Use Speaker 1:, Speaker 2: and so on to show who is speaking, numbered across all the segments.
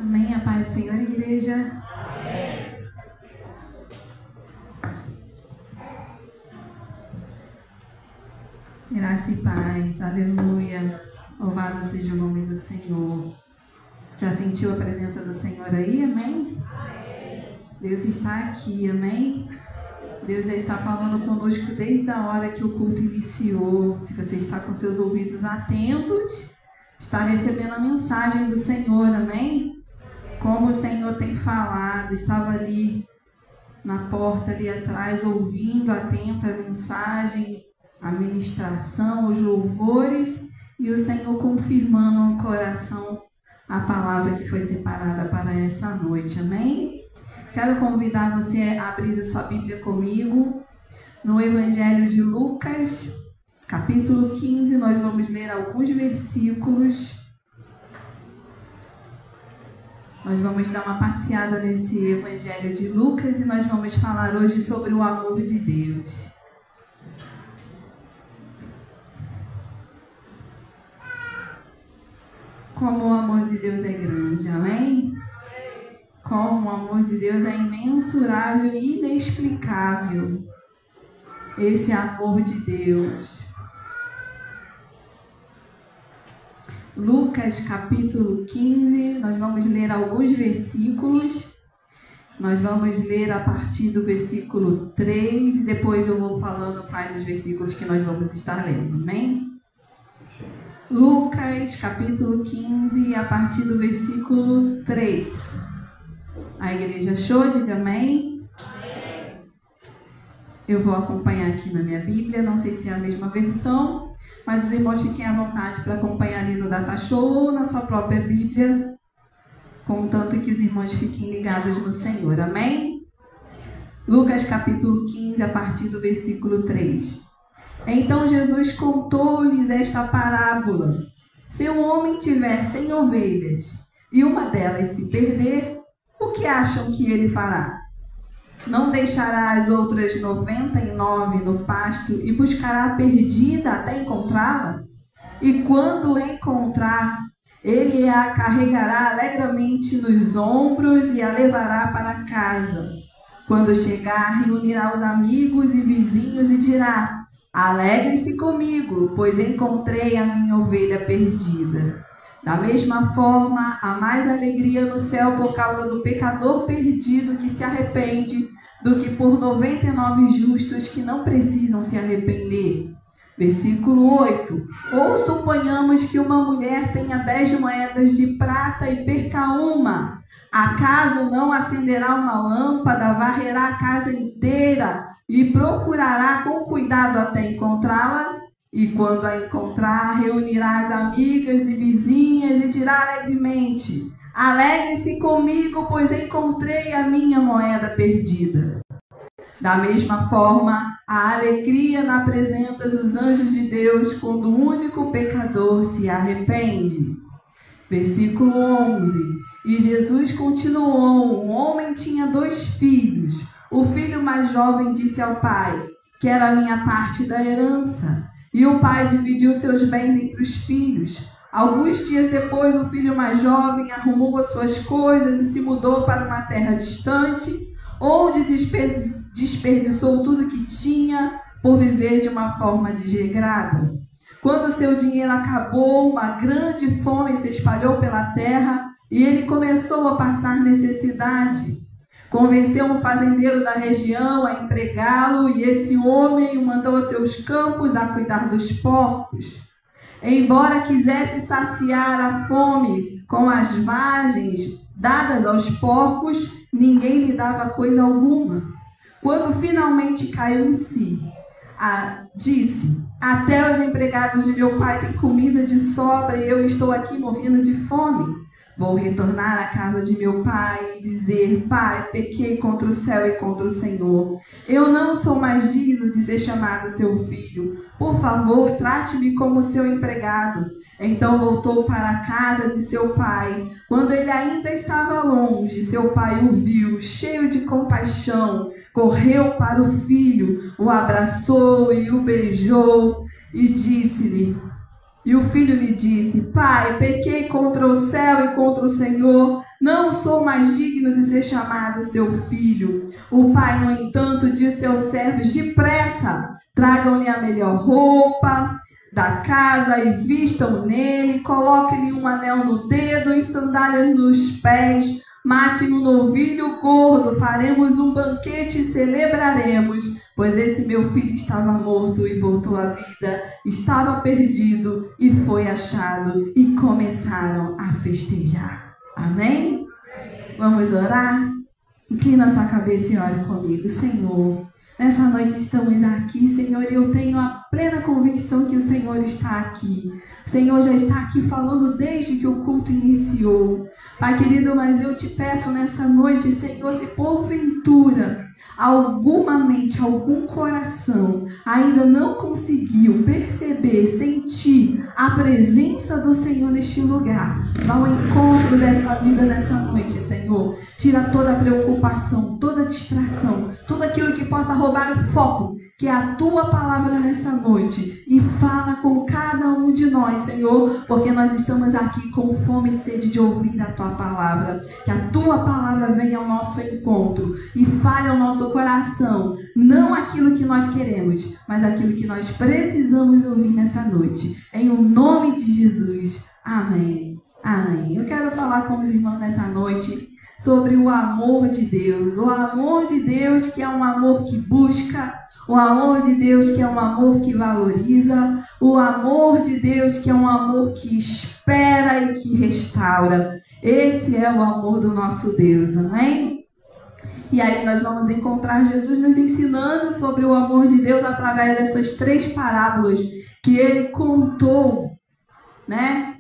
Speaker 1: Amém. A paz do Senhor, igreja. Amém. Graça e paz. Aleluia. Louvado seja o nome do Senhor. Já sentiu a presença do Senhor aí? Amém? Amém. Deus está aqui. Amém? Deus já está falando conosco desde a hora que o culto iniciou. Se você está com seus ouvidos atentos, está recebendo a mensagem do Senhor. Amém? Como o Senhor tem falado, estava ali na porta, ali atrás, ouvindo atento a mensagem, a ministração, os louvores, e o Senhor confirmando no coração a palavra que foi separada para essa noite. Amém? Quero convidar você a abrir a sua Bíblia comigo no Evangelho de Lucas, capítulo 15. Nós vamos ler alguns versículos. Nós vamos dar uma passeada nesse Evangelho de Lucas e nós vamos falar hoje sobre o amor de Deus. Como o amor de Deus é grande, amém? Como o amor de Deus é imensurável e inexplicável. Esse amor de Deus. Lucas capítulo 15, nós vamos ler alguns versículos. Nós vamos ler a partir do versículo 3 e depois eu vou falando quais os versículos que nós vamos estar lendo, amém? Lucas capítulo 15, a partir do versículo 3. A igreja achou? Diga amém. Amém. Eu vou acompanhar aqui na minha Bíblia, não sei se é a mesma versão, mas os irmãos fiquem à vontade para acompanhar ali no Data Show ou na sua própria Bíblia, contanto que os irmãos fiquem ligados no Senhor, amém? Lucas capítulo 15, a partir do versículo 3. Então Jesus contou-lhes esta parábola: se um homem tiver 100 ovelhas e uma delas se perder, o que acham que ele fará? Não deixará as outras 99 no pasto e buscará a perdida até encontrá-la? E quando encontrar, ele a carregará alegremente nos ombros e a levará para casa. Quando chegar, reunirá os amigos e vizinhos e dirá: alegre-se comigo, pois encontrei a minha ovelha perdida. Da mesma forma, há mais alegria no céu por causa do pecador perdido que se arrepende do que por 99 justos que não precisam se arrepender. Versículo 8. Ou suponhamos que uma mulher tenha 10 moedas de prata e perca uma. Acaso não acenderá uma lâmpada, varrerá a casa inteira e procurará com cuidado até encontrá-la? E quando a encontrar, reunirá as amigas e vizinhas e dirá alegremente: alegre-se comigo, pois encontrei a minha moeda perdida. Da mesma forma, há alegria na presença dos anjos de Deus quando o único pecador se arrepende. Versículo 11. E Jesus continuou: um homem tinha 2 filhos. O filho mais jovem disse ao pai: quero a minha parte da herança. E o pai dividiu seus bens entre os filhos. Alguns dias depois, o filho mais jovem arrumou as suas coisas e se mudou para uma terra distante, onde desperdiçou tudo que tinha por viver de uma forma desregrada. Quando seu dinheiro acabou, uma grande fome se espalhou pela terra e ele começou a passar necessidade. Convenceu um fazendeiro da região a empregá-lo e esse homem o mandou aos seus campos a cuidar dos porcos. Embora quisesse saciar a fome com as vagens dadas aos porcos, ninguém lhe dava coisa alguma. Quando finalmente caiu em si, disse: até os empregados de meu pai têm comida de sobra e eu estou aqui morrendo de fome. Vou retornar à casa de meu pai e dizer: pai, pequei contra o céu e contra o Senhor. Eu não sou mais digno de ser chamado seu filho. Por favor, trate-me como seu empregado. Então voltou para a casa de seu pai. Quando ele ainda estava longe, seu pai o viu, cheio de compaixão. Correu para o filho, o abraçou e o beijou e disse-lhe: E o filho lhe disse: Pai, pequei contra o céu e contra o Senhor, Não sou mais digno de ser chamado seu filho. O pai, no entanto, disse aos servos: depressa, tragam-lhe a melhor roupa da casa e vistam nele, coloquem-lhe um anel no dedo e sandálias nos pés, matem um novilho gordo, faremos um banquete e celebraremos, pois esse meu filho estava morto e voltou à vida, estava perdido e foi achado, e começaram a festejar. Amém? Vamos orar? Inclina sua cabeça e ore comigo. Senhor, nessa noite estamos aqui, Senhor, e eu tenho a plena convicção que o Senhor está aqui. O Senhor já está aqui falando desde que o culto iniciou. Pai querido, mas eu te peço nessa noite, Senhor, se porventura alguma mente, algum coração ainda não conseguiu perceber, sentir a presença do Senhor neste lugar, vá ao encontro dessa vida nessa noite, Senhor. Tira toda a preocupação, toda a distração, tudo aquilo que possa roubar o foco, que é a tua palavra nessa noite, e fala com cada um de nós, Senhor, porque nós estamos aqui com fome e sede de ouvir a tua palavra. Que a tua palavra venha ao nosso encontro e fale ao nosso coração, não aquilo que nós queremos, mas aquilo que nós precisamos ouvir nessa noite. Em o nome de Jesus. Amém. Amém. Eu quero falar com os irmãos nessa noite sobre o amor de Deus. O amor de Deus, que é um amor que busca. O amor de Deus, que é um amor que valoriza. O amor de Deus, que é um amor que espera e que restaura. Esse é o amor do nosso Deus, amém? E aí nós vamos encontrar Jesus nos ensinando sobre o amor de Deus através dessas 3 parábolas que ele contou, né?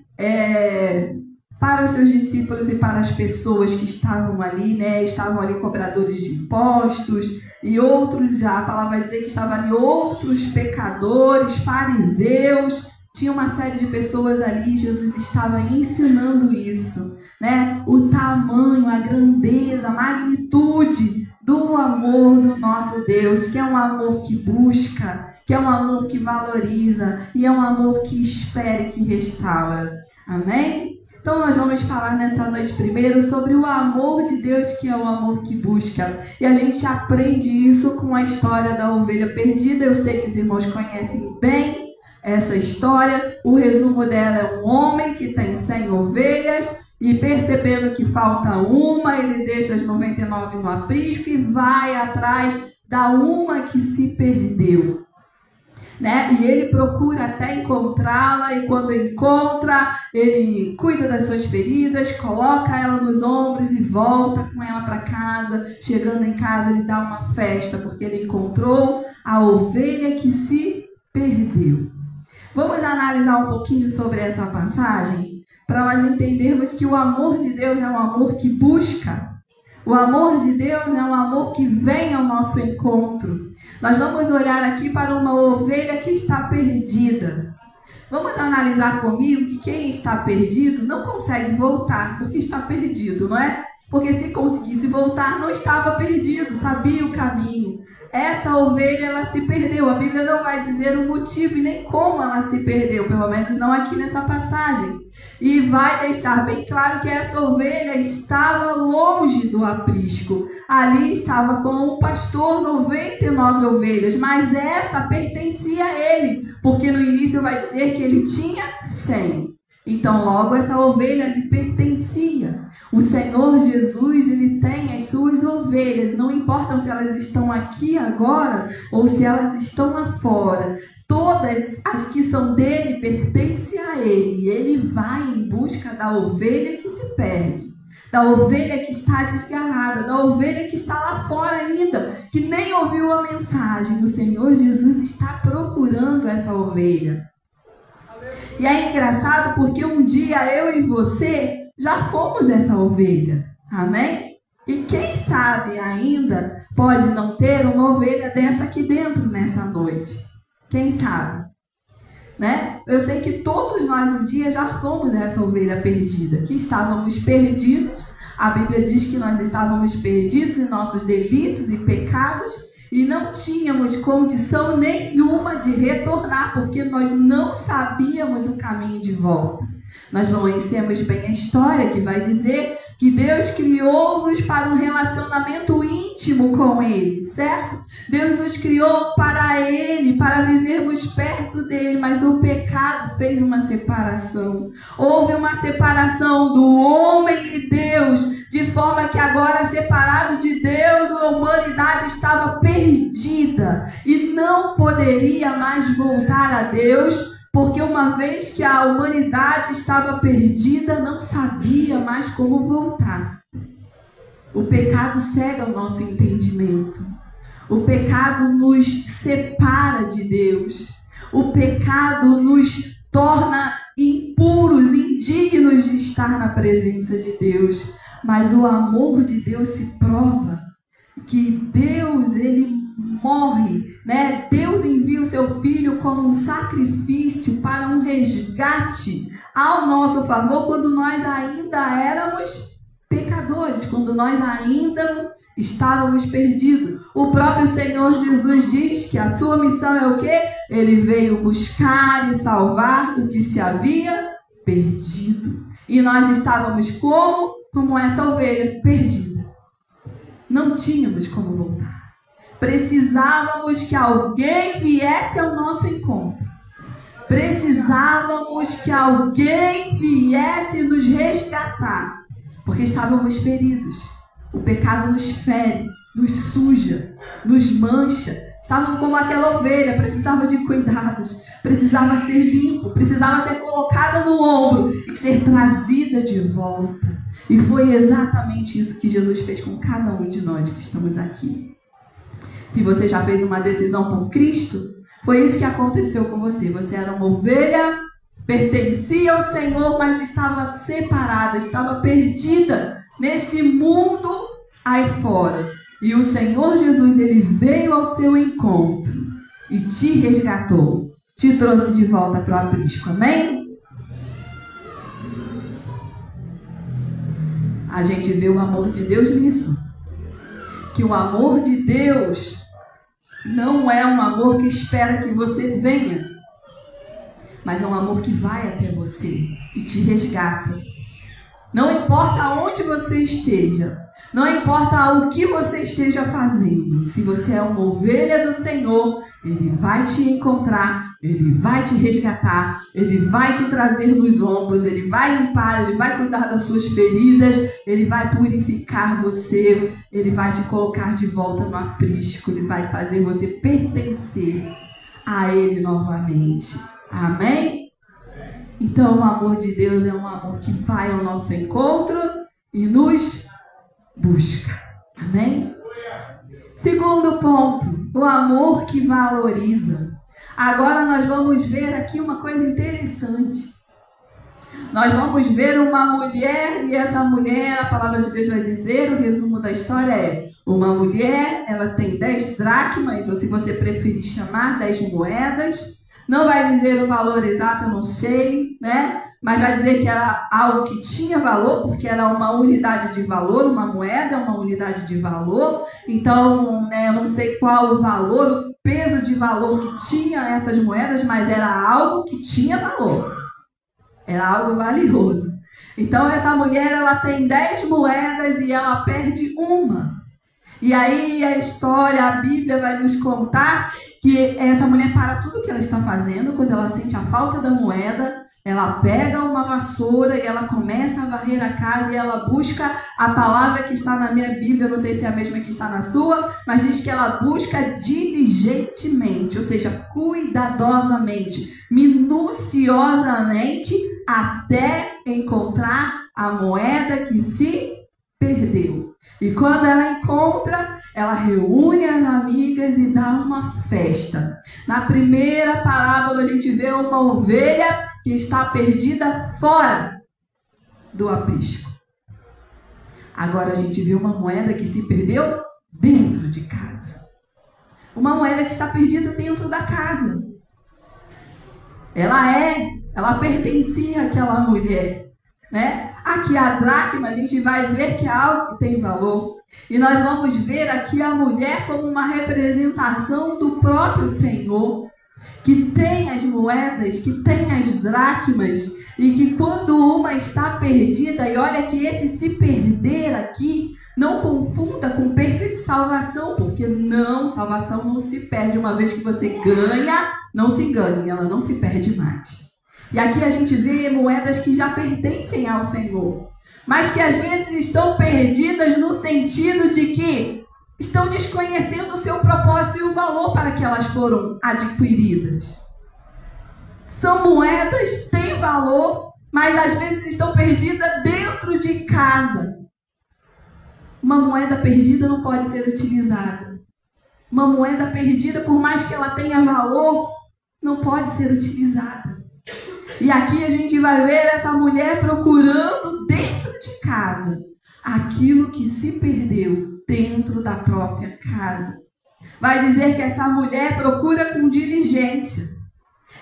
Speaker 1: Para os seus discípulos e para as pessoas que estavam ali, né? Estavam ali cobradores de impostos e outros, já a palavra vai dizer que estavam ali outros pecadores, fariseus, tinha uma série de pessoas ali. Jesus estava ensinando isso, né? O tamanho, a grandeza, a magnitude do amor do nosso Deus, que é um amor que busca, que é um amor que valoriza e é um amor que espera e que restaura. Amém? Então nós vamos falar nessa noite primeiro sobre o amor de Deus, que é o amor que busca. E a gente aprende isso com a história da ovelha perdida. Eu sei que os irmãos conhecem bem essa história. O resumo dela é um homem que tem 100 ovelhas e, percebendo que falta uma, ele deixa as 99 no aprisco e vai atrás da uma que se perdeu, né? E ele procura até encontrá-la, e quando encontra, ele cuida das suas feridas, coloca ela nos ombros e volta com ela para casa. Chegando em casa, ele dá uma festa porque ele encontrou a ovelha que se perdeu. Vamos analisar um pouquinho sobre essa passagem para nós entendermos que o amor de Deus é um amor que busca. O amor de Deus é um amor que vem ao nosso encontro. Nós vamos olhar aqui para uma ovelha que está perdida. Vamos analisar comigo que quem está perdido não consegue voltar porque está perdido, não é? Porque se conseguisse voltar, não estava perdido, sabia o caminho. Essa ovelha, ela se perdeu. A Bíblia não vai dizer o motivo e nem como ela se perdeu, pelo menos não aqui nessa passagem. E vai deixar bem claro que essa ovelha estava longe do aprisco. Ali estava com o pastor 99 ovelhas, mas essa pertencia a ele, porque no início vai dizer que ele tinha 100. Então logo essa ovelha lhe pertencia. O Senhor Jesus, ele tem as suas ovelhas, não importa se elas estão aqui agora ou se elas estão lá fora. Todas as que são dele pertencem a ele. Ele vai em busca da ovelha que se perde, da ovelha que está desgarrada, da ovelha que está lá fora ainda, que nem ouviu a mensagem. O Senhor Jesus está procurando essa ovelha. E é engraçado porque um dia eu e você já fomos essa ovelha. Amém? E quem sabe ainda pode não ter uma ovelha dessa aqui dentro nessa noite. Quem sabe? Né? Eu sei que todos nós um dia já fomos essa ovelha perdida, que estávamos perdidos. A Bíblia diz que nós estávamos perdidos em nossos delitos e pecados e não tínhamos condição nenhuma de retornar, porque nós não sabíamos o caminho de volta. Nós conhecemos bem a história que vai dizer que Deus criou-nos para um relacionamento íntimo com Ele, certo? Deus nos criou para Ele, para vivermos perto dEle, mas o pecado fez uma separação. Houve uma separação do homem e Deus, de forma que agora, separado de Deus, a humanidade estava perdida e não poderia mais voltar a Deus, porque uma vez que a humanidade estava perdida, não sabia mais como voltar. O pecado cega o nosso entendimento. O pecado nos separa de Deus. O pecado nos torna impuros, indignos de estar na presença de Deus. Mas o amor de Deus se prova que Deus, Ele morre, né? Deus envia o seu Filho como um sacrifício para um resgate ao nosso favor quando nós ainda éramos pecadores, quando nós ainda estávamos perdidos. O próprio Senhor Jesus diz que a sua missão é o quê? Ele veio buscar e salvar o que se havia perdido. E nós estávamos como essa ovelha perdida. Não tínhamos como voltar. Precisávamos que alguém viesse ao nosso encontro. Precisávamos que alguém viesse nos resgatar. Porque estávamos feridos. O pecado nos fere, nos suja, nos mancha. Estávamos como aquela ovelha, precisava de cuidados. Precisava ser limpo, precisava ser colocada no ombro e ser trazida de volta. E foi exatamente isso que Jesus fez com cada um de nós que estamos aqui. Se você já fez uma decisão por Cristo, foi isso que aconteceu com você. Você era uma ovelha, pertencia ao Senhor, mas estava separada, estava perdida nesse mundo aí fora. E o Senhor Jesus, Ele veio ao seu encontro e te resgatou, te trouxe de volta para o aprisco. Amém? A gente vê o amor de Deus nisso. Que o amor de Deus não é um amor que espera que você venha, mas é um amor que vai até você e te resgata. Não importa onde você esteja, não importa o que você esteja fazendo, se você é uma ovelha do Senhor, Ele vai te encontrar, Ele vai te resgatar, Ele vai te trazer nos ombros, Ele vai limpar, Ele vai cuidar das suas feridas, Ele vai purificar você, Ele vai te colocar de volta no aprisco, Ele vai fazer você pertencer a Ele novamente. Amém? Então o amor de Deus é um amor que vai ao nosso encontro e nos busca. Amém? Segundo ponto, o amor que valoriza. Agora nós vamos ver aqui uma coisa interessante. Nós vamos ver uma mulher, e essa mulher, a palavra de Deus vai dizer, o resumo da história é: uma mulher, ela tem 10 dracmas, ou se você preferir chamar, 10 moedas. Não vai dizer o valor exato, eu não sei, né? Mas vai dizer que era algo que tinha valor, porque era uma unidade de valor, uma moeda é uma unidade de valor. Então, né, eu não sei qual o valor, o peso de valor que tinha essas moedas, mas era algo que tinha valor. Era algo valioso. Então, essa mulher, ela tem 10 moedas e ela perde uma. E aí a história, a Bíblia vai nos contar que essa mulher para tudo que ela está fazendo, quando ela sente a falta da moeda, ela pega uma vassoura e ela começa a varrer a casa e ela busca a palavra que está na minha Bíblia, não sei se é a mesma que está na sua, mas diz que ela busca diligentemente, ou seja, cuidadosamente, minuciosamente, até encontrar a moeda que se perdeu. E quando ela encontra, ela reúne as amigas e dá uma festa. Na primeira parábola a gente vê uma ovelha que está perdida fora do aprisco. Agora a gente vê uma moeda que se perdeu dentro de casa. Uma moeda que está perdida dentro da casa. Ela pertencia àquela mulher, né? Aqui a dracma, a gente vai ver que é algo que tem valor. E nós vamos ver aqui a mulher como uma representação do próprio Senhor, que tem as moedas, que tem as dracmas, E que quando uma está perdida, e olha que esse se perder aqui, não confunda com perda de salvação, porque não, salvação não se perde. Uma vez que você ganha, não se engane, ela não se perde mais. E aqui a gente vê moedas que já pertencem ao Senhor, mas que às vezes estão perdidas no sentido de que estão desconhecendo o seu propósito e o valor para que elas foram adquiridas. São moedas, têm valor, mas às vezes estão perdidas dentro de casa. Uma moeda perdida não pode ser utilizada. Uma moeda perdida, por mais que ela tenha valor, não pode ser utilizada. E aqui a gente vai ver essa mulher procurando dentro de casa aquilo que se perdeu dentro da própria casa. Vai dizer que essa mulher procura com diligência.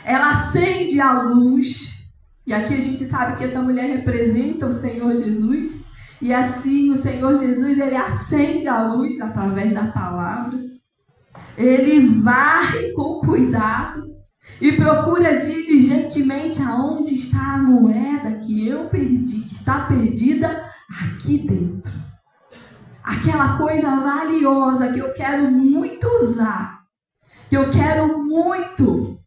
Speaker 1: Ela acende a luz. E aqui a gente sabe que essa mulher representa o Senhor Jesus. E assim o Senhor Jesus, ele acende a luz através da palavra. Ele varre com cuidado e procura diligentemente aonde está a moeda que eu perdi, que está perdida aqui dentro. Aquela coisa valiosa que eu quero muito usar, que eu quero muito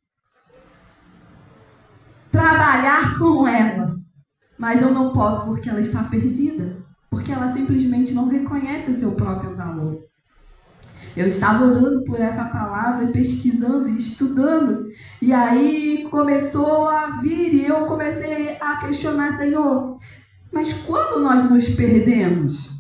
Speaker 1: trabalhar com ela, mas eu não posso porque ela está perdida, porque ela simplesmente não reconhece o seu próprio valor. Eu estava orando por essa palavra, pesquisando e estudando, e aí começou a vir e eu comecei a questionar, Senhor, mas quando nós nos perdemos?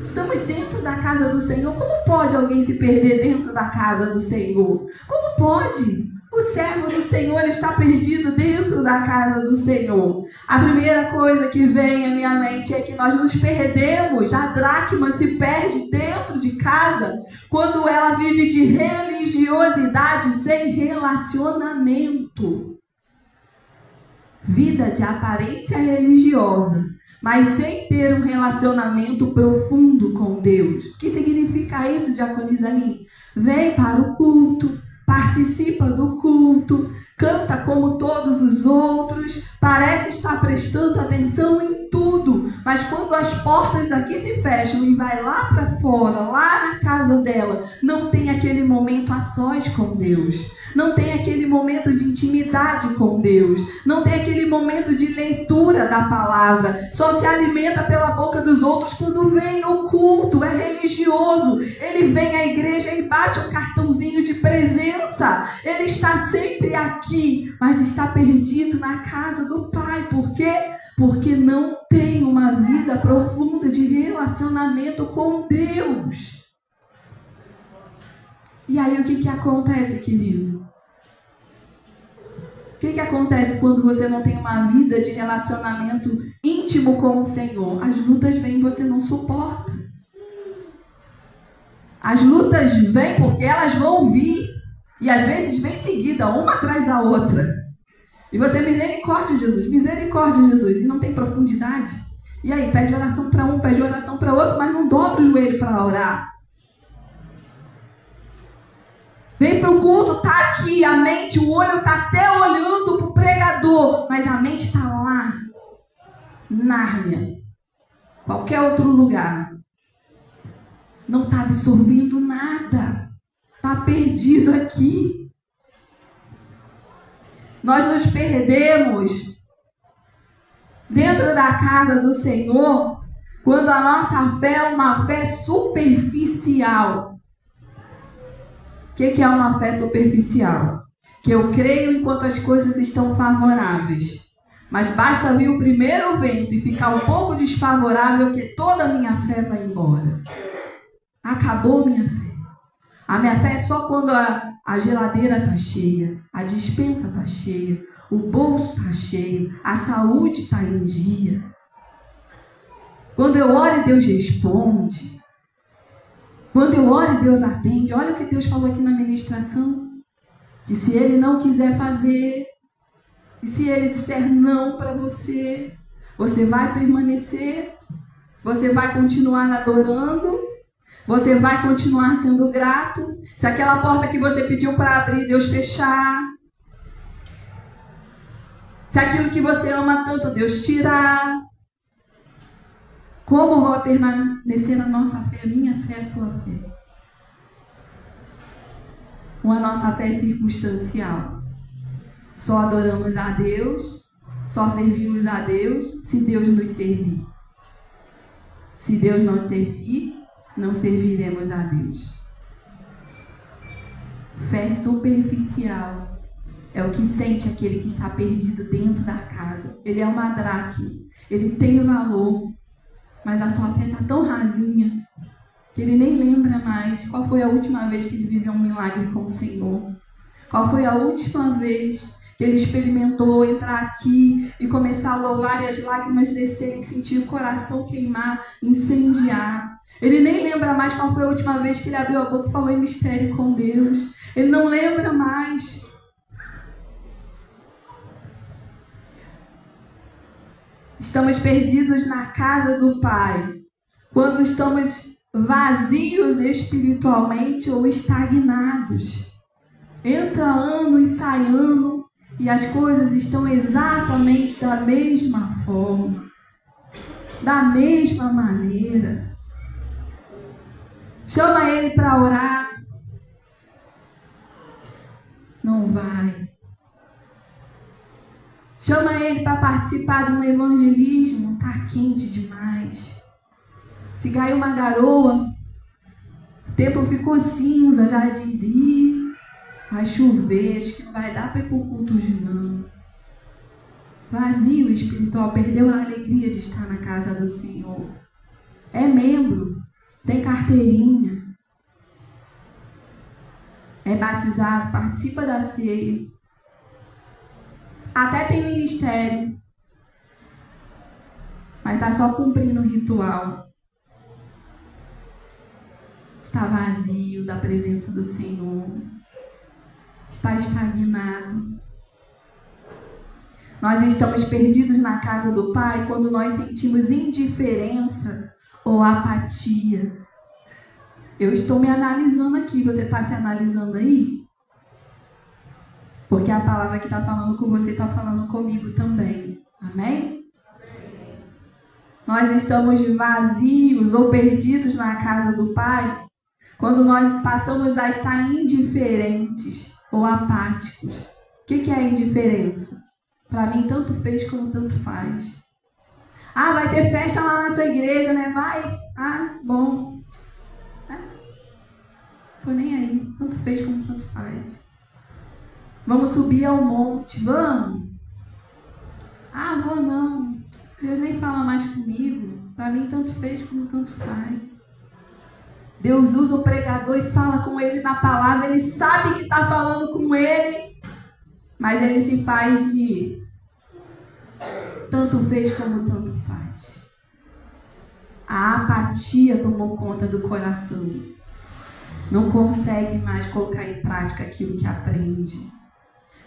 Speaker 1: Estamos dentro da casa do Senhor, como pode alguém se perder dentro da casa do Senhor? Como pode? O servo do Senhor está perdido dentro da casa do Senhor. A primeira coisa que vem à minha mente é que nós nos perdemos. A dracma se perde dentro de casa quando ela vive de religiosidade sem relacionamento. Vida de aparência religiosa, mas sem ter um relacionamento profundo com Deus. O que significa isso, Diaconisa Aline? Vem para o culto, participa do culto, canta como todos os outros, parece estar prestando atenção em tudo, mas quando as portas daqui se fecham e vai lá para fora, lá na casa dela, não tem aquele momento a sós com Deus, não tem aquele momento de intimidade com Deus, não tem aquele momento de leitura da palavra, só se alimenta pela boca dos outros quando vem no culto, é religioso, ele vem à igreja e bate um cartãozinho de presença, ele está sempre aqui, mas está perdido na casa do Pai. Por quê? Porque não tem uma vida profunda de relacionamento com Deus. E aí o que acontece, querido? O que acontece quando você não tem uma vida de relacionamento íntimo com o Senhor? As lutas vêm e você não suporta. As lutas vêm porque elas vão vir. E às vezes vem seguida, uma atrás da outra. E você, misericórdia, Jesus, e não tem profundidade. E aí, pede oração para um, pede oração para outro, mas não dobra o joelho para orar. Vem para o culto, está aqui, a mente, o olho está até olhando para o pregador, mas a mente está lá, Nárnia, qualquer outro lugar. Não está absorvendo nada, está perdido aqui. Nós nos perdemos dentro da casa do Senhor quando a nossa fé é uma fé superficial. O que é uma fé superficial? Que eu creio enquanto as coisas estão favoráveis. Mas basta vir o primeiro vento e ficar um pouco desfavorável que toda a minha fé vai embora. Acabou minha fé. A minha fé é só quando a geladeira está cheia, a despensa está cheia, o bolso está cheio, a saúde está em dia. Quando eu oro, Deus responde. Quando eu oro, Deus atende. Olha o que Deus falou aqui na ministração. Que se Ele não quiser fazer, e se Ele disser não para você, você vai permanecer, você vai continuar adorando, você vai continuar sendo grato. Se aquela porta que você pediu para abrir, Deus fechar. Se aquilo que você ama tanto Deus tirar, como vai permanecer a nossa fé? A minha fé é a sua fé. Ou a nossa fé é circunstancial? Só adoramos a Deus, só servimos a Deus se Deus nos servir. Se Deus não servir, não serviremos a Deus. Fé superficial é o que sente aquele que está perdido dentro da casa. Ele é uma dracma, ele tem valor, mas a sua fé está tão rasinha que ele nem lembra mais qual foi a última vez que ele viveu um milagre com o Senhor. Qual foi a última vez que ele experimentou entrar aqui e começar a louvar e as lágrimas descerem, sentir o coração queimar, incendiar. Ele nem lembra mais qual foi a última vez que ele abriu a boca e falou em mistério com Deus. Ele não lembra mais. Estamos perdidos na casa do Pai quando estamos vazios espiritualmente ou estagnados. Entra ano e sai ano e as coisas estão exatamente da mesma forma, da mesma maneira. Chama ele para orar, não vai. Chama ele para participar de um evangelismo, está quente demais. Se caiu uma garoa, o tempo ficou cinza, já dizia, vai chover, acho que não vai dar para ir para o culto hoje não. Vazio espiritual, perdeu a alegria de estar na casa do Senhor. É membro, tem carteirinha, é batizado, participa da ceia, até tem ministério, mas está só cumprindo o ritual. Está vazio da presença do Senhor, está estagnado. Nós estamos perdidos na casa do Pai quando nós sentimos indiferença ou apatia. Eu estou me analisando aqui, você está se analisando aí? Porque a palavra que está falando com você está falando comigo também. Amém? Nós estamos vazios ou perdidos na casa do Pai quando nós passamos a estar indiferentes ou apáticos. O que é a indiferença? Para mim, tanto fez como tanto faz. Ah, vai ter festa lá na sua igreja, né? Vai. Ah, bom. Tô nem aí. Tanto fez como tanto faz. Vamos subir ao monte. Vamos. Ah, vou não. Deus nem fala mais comigo. Para mim, tanto fez como tanto faz. Deus usa o pregador e fala com ele na palavra. Ele sabe que está falando com ele. Mas ele se faz de tanto fez como tanto faz. A apatia tomou conta do coração. Não consegue mais colocar em prática aquilo que aprende.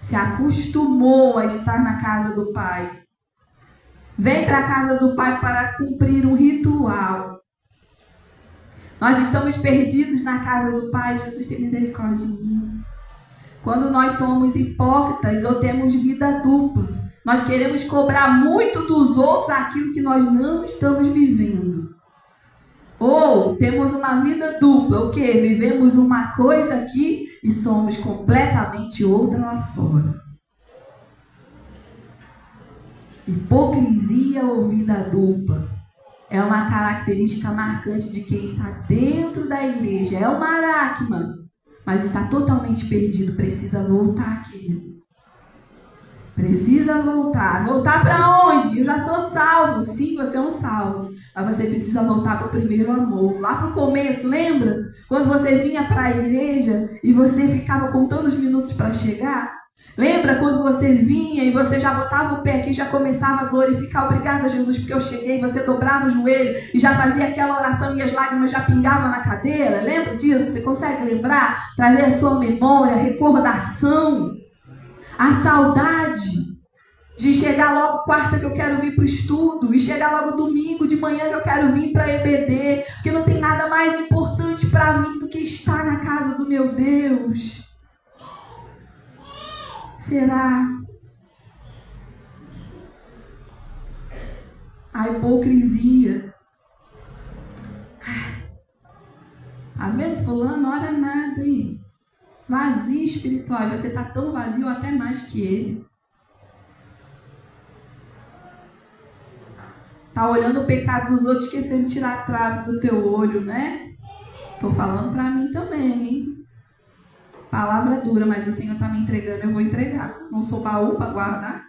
Speaker 1: Se acostumou a estar na casa do Pai. Vem para a casa do Pai para cumprir um ritual. Nós estamos perdidos na casa do Pai. Jesus tem misericórdia de mim. Quando nós somos hipócritas ou temos vida dupla, nós queremos cobrar muito dos outros aquilo que nós não estamos vivendo. Ou temos uma vida dupla, o quê? Vivemos uma coisa aqui e somos completamente outra lá fora. Hipocrisia ou vida dupla é uma característica marcante de quem está dentro da igreja. É uma dracma, mas está totalmente perdido. Precisa voltar, querido. Precisa voltar. Voltar para onde? Eu já sou salvo. Sim, você é um salvo. Mas você precisa voltar para o primeiro amor. Lá para o começo, lembra? Quando você vinha para a igreja e você ficava contando os minutos para chegar? Lembra quando você vinha e você já botava o pé aqui e já começava a glorificar? Obrigada, Jesus, porque eu cheguei. Você dobrava o joelho e já fazia aquela oração e as lágrimas já pingavam na cadeira. Lembra disso? Você consegue lembrar? Trazer a sua memória, a recordação, a saudade de chegar logo quarta que eu quero vir para o estudo e chegar logo domingo de manhã que eu quero vir para a EBD, porque não tem nada mais importante para mim do que estar na casa do meu Deus. Será? a hipocrisia. Tá vendo? Fulano, ora nada aí. Vazio espiritual. Você está tão vazio até mais que ele. Tá olhando o pecado dos outros, esquecendo de tirar a trave do teu olho, né? Tô falando para mim também, hein? Palavra dura, mas o Senhor está me entregando, eu vou entregar. Não sou baú para guardar.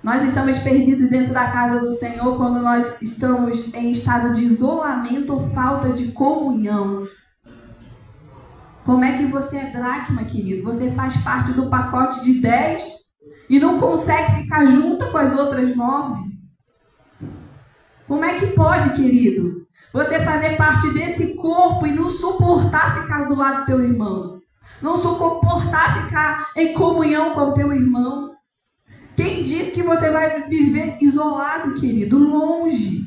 Speaker 1: Nós estamos perdidos dentro da casa do Senhor quando nós estamos em estado de isolamento ou falta de comunhão. Como é que você é dracma, querido? Você faz parte do pacote de 10 e não consegue ficar junto com as outras 9? Como é que pode, querido? Você fazer parte desse corpo e não suportar ficar do lado do teu irmão. Não suportar ficar em comunhão com o teu irmão. Quem disse que você vai viver isolado, querido? Longe.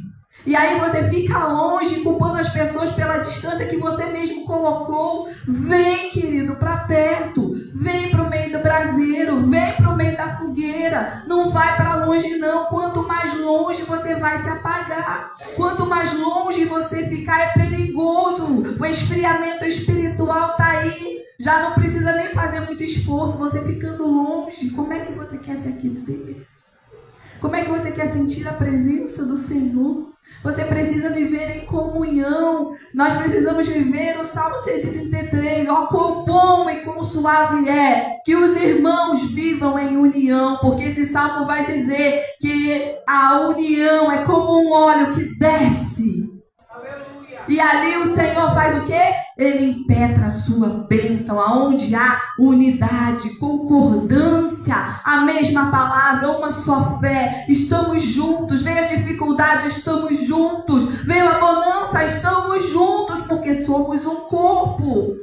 Speaker 1: E aí você fica longe, culpando as pessoas pela distância que você mesmo colocou. Vem, querido, para perto. Vem para o meio do braseiro. Vem para o meio da fogueira. Não vai para longe, não. Quanto mais longe você vai se apagar. Quanto mais longe você ficar, é perigoso. O esfriamento espiritual está aí. Já não precisa nem fazer muito esforço. Você ficando longe, como é que você quer se aquecer? Como é que você quer sentir a presença do Senhor? Você precisa viver em comunhão. Nós precisamos viver o Salmo 133. Ó, quão bom e quão suave é que os irmãos vivam em união. Porque esse salmo vai dizer que a união é como um óleo que desce. E ali o Senhor faz o quê? Ele impetra a sua bênção, aonde há unidade, concordância, a mesma palavra, uma só fé, estamos juntos. Veio a dificuldade, estamos juntos. Veio a bonança, estamos juntos, porque somos um corpo.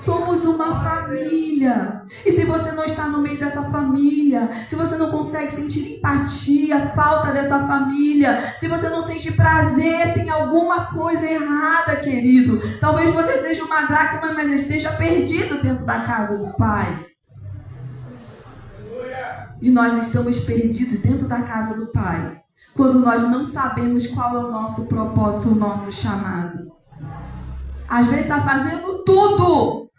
Speaker 1: Somos uma família. E se você não está no meio dessa família, se você não consegue sentir empatia, falta dessa família, se você não sente prazer, tem alguma coisa errada, querido. Talvez você seja uma dracma, mas esteja perdido dentro da casa do Pai. E nós estamos perdidos dentro da casa do Pai quando nós não sabemos qual é o nosso propósito, o nosso chamado. Às vezes está fazendo tudo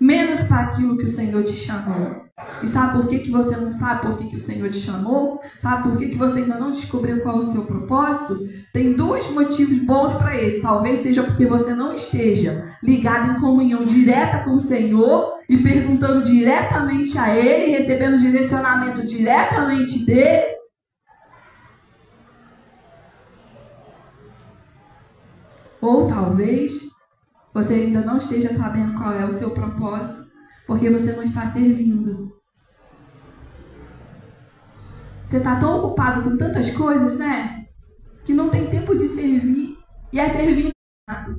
Speaker 1: menos para aquilo que o Senhor te chamou. E sabe por que você não sabe por que o Senhor te chamou? Sabe por que você ainda não descobriu qual é o seu propósito? Tem dois motivos bons para isso. Talvez seja porque você não esteja ligado em comunhão direta com o Senhor e perguntando diretamente a Ele, recebendo direcionamento diretamente dEle. Ou talvez você ainda não esteja sabendo qual é o seu propósito, porque você não está servindo. Você está tão ocupado com tantas coisas, né? Que não tem tempo de servir. E é servir nada.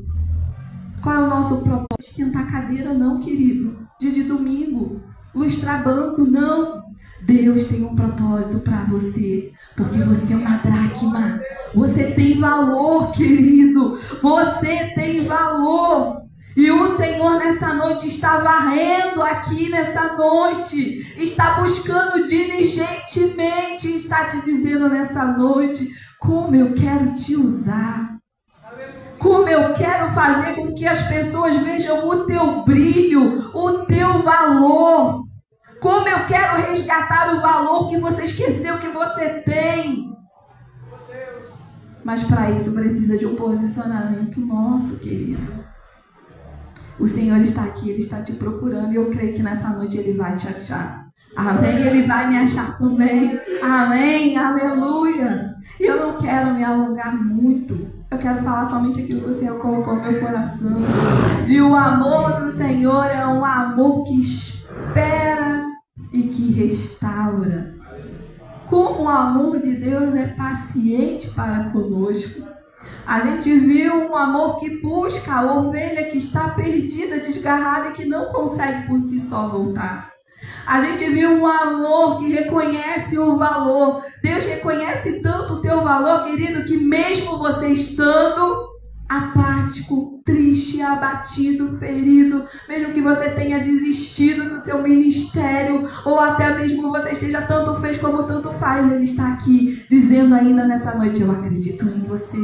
Speaker 1: Qual é o nosso propósito? Esquentar cadeira não, querido. Dia de domingo. Lustrar banco, não. Deus tem um propósito para você. Porque você é uma dracma. Você tem valor, querido. Você tem valor. E o Senhor nessa noite está varrendo aqui nessa noite. Está buscando diligentemente. Está te dizendo nessa noite como eu quero te usar. Como eu quero fazer com que as pessoas vejam o teu brilho, o teu valor. Como eu quero resgatar o valor que você esqueceu que você tem. Mas para isso precisa de um posicionamento nosso, querido. O Senhor está aqui, Ele está te procurando e eu creio que nessa noite Ele vai te achar. Amém? Ele vai me achar também. Amém? Aleluia! E eu não quero me alongar muito. Eu quero falar somente aquilo que o Senhor colocou no meu coração. E o amor do Senhor é um amor que espera e que restaura. Como o amor de Deus é paciente para conosco. A gente viu um amor que busca a ovelha que está perdida, desgarrada e que não consegue por si só voltar. A gente viu um amor que reconhece o valor. Deus reconhece tanto o teu valor, querido, que mesmo você estando apático, triste, abatido, ferido, mesmo que você tenha desistido do seu ministério, ou até mesmo você esteja tanto fez como tanto faz, Ele está aqui dizendo ainda nessa noite: eu acredito em você,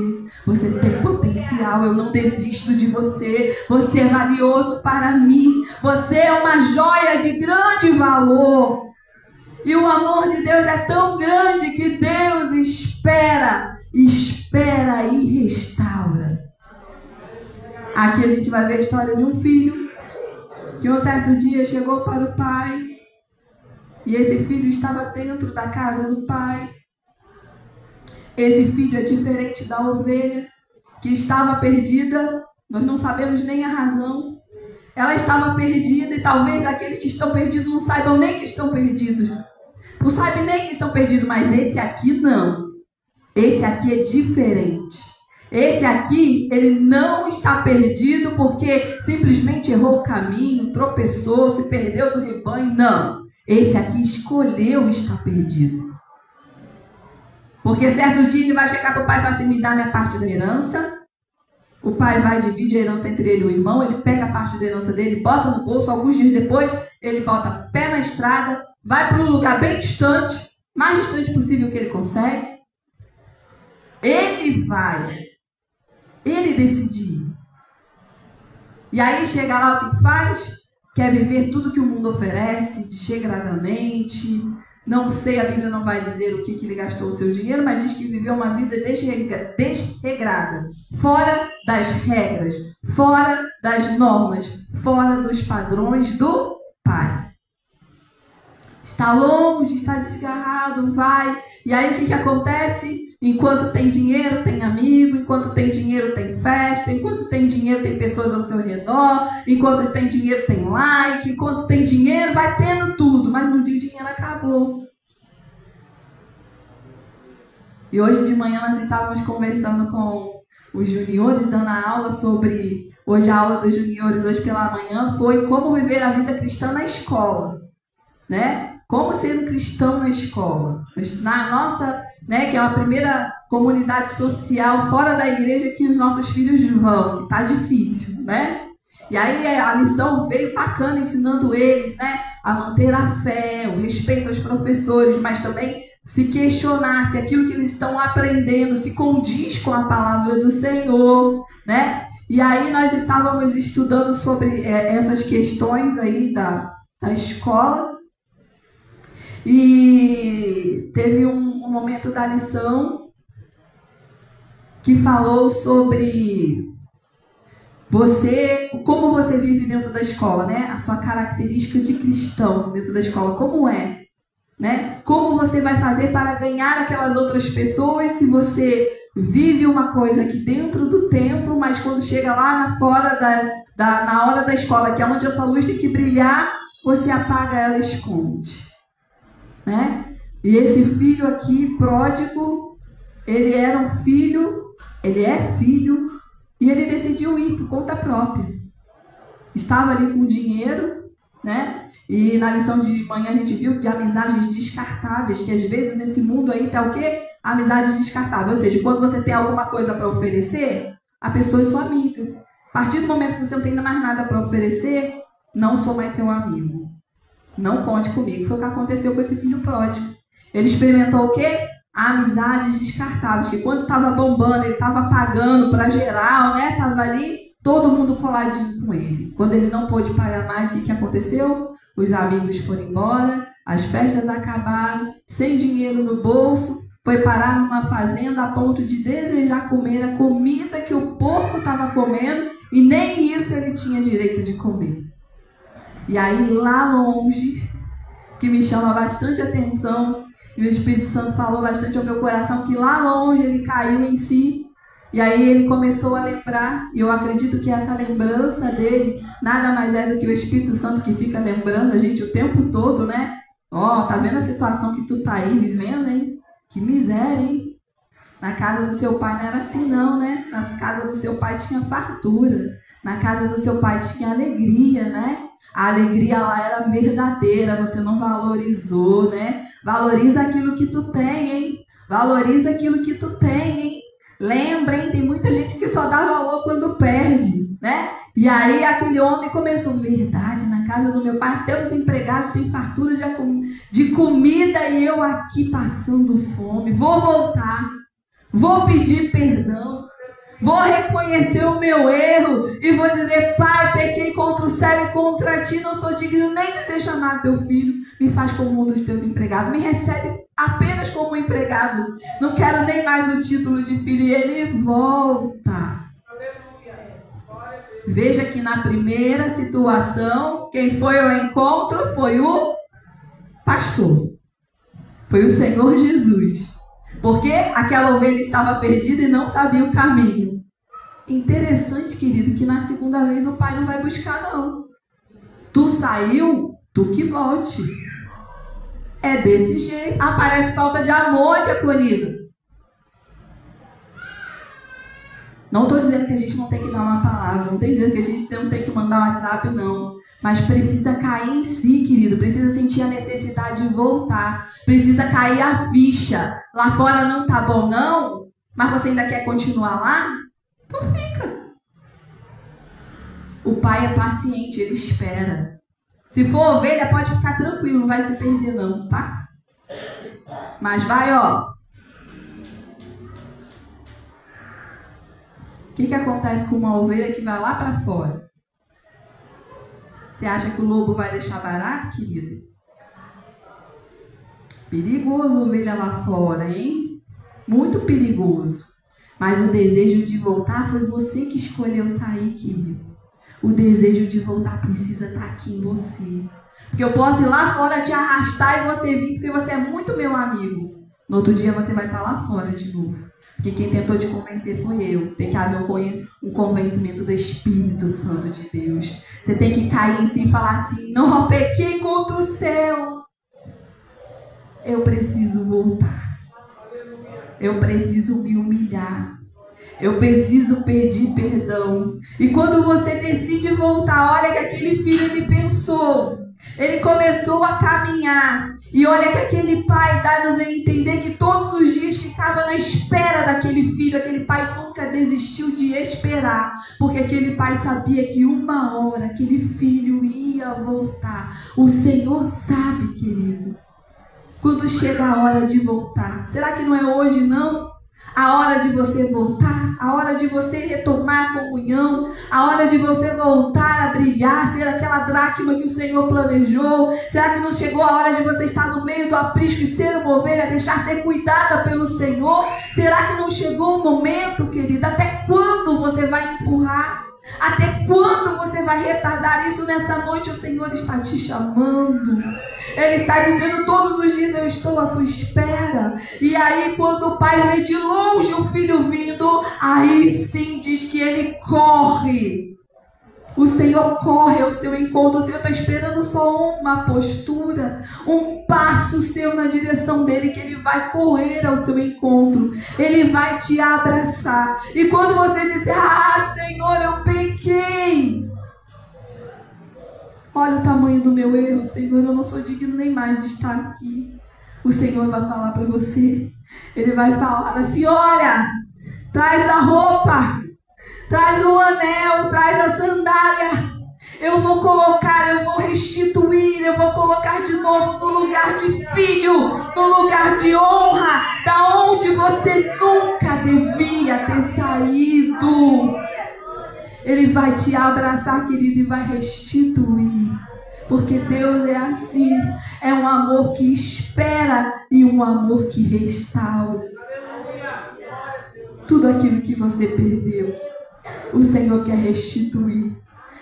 Speaker 1: você tem potencial, eu não desisto de você, você é valioso para mim, você é uma joia de grande valor. E o amor de Deus é tão grande que Deus espera e restaura. Aqui a gente vai ver a história de um filho que um certo dia chegou para o pai, e esse filho estava dentro da casa do pai. Esse filho é diferente da ovelha que estava perdida, nós não sabemos nem a razão. Ela estava perdida, e talvez aqueles que estão perdidos não saibam nem que estão perdidos. Não sabem nem que estão perdidos, mas esse aqui não. Esse aqui é diferente. Esse aqui, ele não está perdido porque simplesmente errou o caminho, tropeçou, se perdeu do rebanho. Não. Esse aqui escolheu estar perdido. Porque certo dia ele vai chegar para o pai e falar assim: me dá minha parte da herança. O pai vai dividir a herança entre ele e o irmão. Ele pega a parte da herança dele, bota no bolso. Alguns dias depois, ele bota pé na estrada, vai para um lugar bem distante, mais distante possível que ele consegue. Ele vai. Ele decidiu. E aí chega lá, o que faz? Quer viver tudo que o mundo oferece, desregradamente. Não sei, a Bíblia não vai dizer o que ele gastou o seu dinheiro, mas diz que viveu uma vida desregrada. Fora das regras, fora das normas, fora dos padrões do pai. Está longe, está desgarrado, vai. E aí o que acontece? Enquanto tem dinheiro, tem amigo. Enquanto tem dinheiro, tem festa. Enquanto tem dinheiro, tem pessoas ao seu redor. Enquanto tem dinheiro, tem like. Enquanto tem dinheiro, vai tendo tudo. Mas um dia o dinheiro acabou. E hoje de manhã nós estávamos conversando com os juniores, dando a aula sobre... Hoje a aula dos juniores, hoje pela manhã, foi como viver a vida cristã na escola. Né? Como ser um cristão na escola. Na nossa, né, que é a primeira comunidade social fora da igreja que os nossos filhos vão, que está difícil, né? E aí a lição veio bacana, ensinando eles, né, a manter a fé, o respeito aos professores, mas também se questionar se aquilo que eles estão aprendendo se condiz com a palavra do Senhor, né? E aí nós estávamos estudando sobre essas questões aí da escola. E teve um momento da lição que falou sobre como você vive dentro da escola, né? A sua característica de cristão dentro da escola, como é, né? Como você vai fazer para ganhar aquelas outras pessoas se você vive uma coisa aqui dentro do templo, mas quando chega lá fora na hora da escola, que é onde a sua luz tem que brilhar, você apaga ela e esconde. Né? E esse filho aqui, pródigo, ele era um filho, ele é filho, e ele decidiu ir por conta própria. Estava ali com dinheiro, né? E na lição de manhã a gente viu de amizades descartáveis, que às vezes nesse mundo aí tá o quê? Amizade descartável. Ou seja, quando você tem alguma coisa para oferecer, a pessoa é sua amiga. A partir do momento que você não tem mais nada para oferecer, não sou mais seu amigo. Não conte comigo. Foi o que aconteceu com esse filho pródigo. Ele experimentou o quê? Amizades descartáveis. Que quando estava bombando, ele estava pagando para geral, né? Estava ali, todo mundo coladinho com ele. Quando ele não pôde pagar mais, o que aconteceu? Os amigos foram embora, as festas acabaram, sem dinheiro no bolso, foi parar numa fazenda a ponto de desejar comer a comida que o porco estava comendo e nem isso ele tinha direito de comer. E aí lá longe, que me chama bastante atenção, e o Espírito Santo falou bastante ao meu coração, que lá longe ele caiu em si, e aí ele começou a lembrar, e eu acredito que essa lembrança dele nada mais é do que o Espírito Santo que fica lembrando a gente o tempo todo, né? Ó, tá vendo a situação que tu tá aí vivendo, hein? Que miséria, hein? Na casa do seu pai não era assim não, né? Na casa do seu pai tinha fartura, na casa do seu pai tinha alegria, né? A alegria lá era verdadeira, você não valorizou, né? Valoriza aquilo que tu tem, hein? Valoriza aquilo que tu tem, hein? Lembra, hein? Tem muita gente que só só dá valor quando perde, né? E aí aquele homem começou, verdade, na casa do meu pai até os empregados têm fartura de comida e eu aqui passando fome. Vou voltar, vou pedir perdão, vou reconhecer o meu erro e vou dizer, pai, pequei contra o céu e contra ti, não sou digno nem de ser chamado teu filho, me faz como um dos teus empregados, me recebe apenas como empregado, não quero nem mais o título de filho. E ele volta. Veja que na primeira situação, quem foi ao encontro foi o pastor, foi o Senhor Jesus, porque aquela ovelha estava perdida e não sabia o caminho. Interessante, querido, que na segunda vez o pai não vai buscar, não. Tu saiu, tu que volte. É desse jeito. Aparece falta de amor, tia Coriza. Não estou dizendo que a gente não tem que dar uma palavra, não estou dizendo que a gente não tem que mandar um WhatsApp, não. Mas precisa cair em si, querido. Precisa sentir a necessidade de voltar. Precisa cair a ficha. Lá fora não tá bom, não? Mas você ainda quer continuar lá? Então fica. O pai é paciente, ele espera. Se for ovelha, pode ficar tranquilo, não vai se perder não, tá? Mas vai, ó. O que acontece com uma ovelha que vai lá para fora? Você acha que o lobo vai deixar barato, querido? Perigoso ovelha lá fora, hein? Muito perigoso. Mas o desejo de voltar foi você que escolheu sair, querido. O desejo de voltar precisa estar aqui em você. Porque eu posso ir lá fora te arrastar e você vir porque você é muito meu amigo. No outro dia você vai estar lá fora de novo. Porque quem tentou te convencer foi eu. Tem que haver um convencimento do Espírito Santo de Deus. Você tem que cair em si e falar assim, não, eu pequei contra o céu. Eu preciso voltar. Eu preciso me humilhar. Eu preciso pedir perdão. E quando você decide voltar, olha que aquele filho, ele pensou. Ele começou a caminhar. E olha que aquele pai dá-nos a entender que todos os dias ficava na espera daquele filho. Aquele pai nunca desistiu de esperar. Porque aquele pai sabia que uma hora aquele filho ia voltar. O Senhor sabe, querido, quando chega a hora de voltar. Será que não é hoje, não? A hora de você voltar, a hora de você retomar a comunhão, a hora de você voltar a brilhar, ser aquela dracma que o Senhor planejou. Será que não chegou a hora de você estar no meio do aprisco e ser uma ovelha, deixar ser cuidada pelo Senhor? Será que não chegou o momento, querida? Até quando você vai empurrar? Até quando você vai retardar isso? Nessa noite o Senhor está te chamando. Ele está dizendo, todos os dias eu estou à sua espera. E aí quando o pai vê de longe o filho vindo, aí sim diz que ele corre. O Senhor corre ao seu encontro. O Senhor está esperando só uma postura, um passo seu na direção dele, que ele vai correr ao seu encontro. Ele vai te abraçar. E quando você disser, Senhor, eu pequei. Olha o tamanho do meu erro, Senhor, eu não sou digno nem mais de estar aqui. O Senhor vai falar para você. Ele vai falar assim, olha, traz a roupa, traz o anel, traz a sandália. Eu vou colocar, eu vou restituir, eu vou colocar de novo no lugar de filho, no lugar de honra, da onde você nunca devia ter saído. Ele vai te abraçar, querido, e vai restituir. Porque Deus é assim. É um amor que espera e um amor que restaura. Tudo aquilo que você perdeu, o Senhor quer restituir.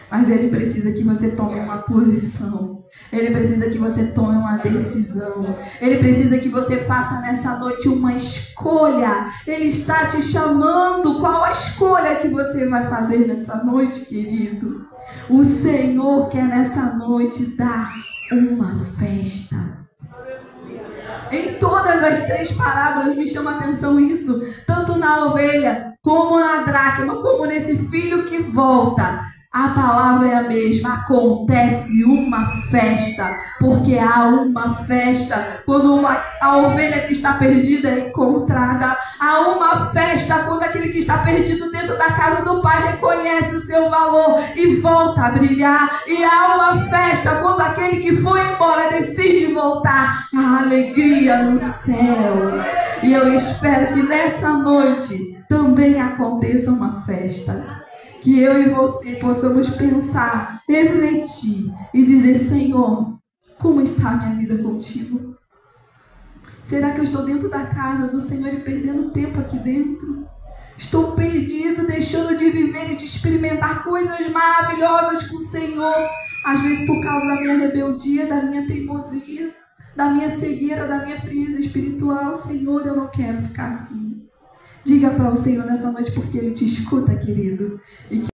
Speaker 1: Mas Ele precisa que você tome uma posição. Ele precisa que você tome uma decisão. Ele precisa que você faça nessa noite uma escolha. Ele está te chamando. Qual a escolha que você vai fazer nessa noite, querido? O Senhor quer nessa noite dar uma festa. Em todas as três parábolas me chama a atenção isso. Tanto na ovelha, como na dracma, como nesse filho que volta. A palavra é a mesma. Acontece uma festa, porque há uma festa quando a ovelha que está perdida é encontrada. Há uma festa quando aquele que está perdido dentro da casa do Pai reconhece o seu valor e volta a brilhar. E há uma festa quando aquele que foi embora decide voltar. A alegria no céu. E eu espero que nessa noite também aconteça uma festa. Que eu e você possamos pensar, refletir e dizer: Senhor, como está a minha vida contigo? Será que eu estou dentro da casa do Senhor e perdendo tempo aqui dentro? Estou perdido, deixando de viver e de experimentar coisas maravilhosas com o Senhor. Às vezes por causa da minha rebeldia, da minha teimosia, da minha cegueira, da minha frieza espiritual. Senhor, eu não quero ficar assim. Diga para o Senhor nessa noite, porque Ele te escuta, querido. E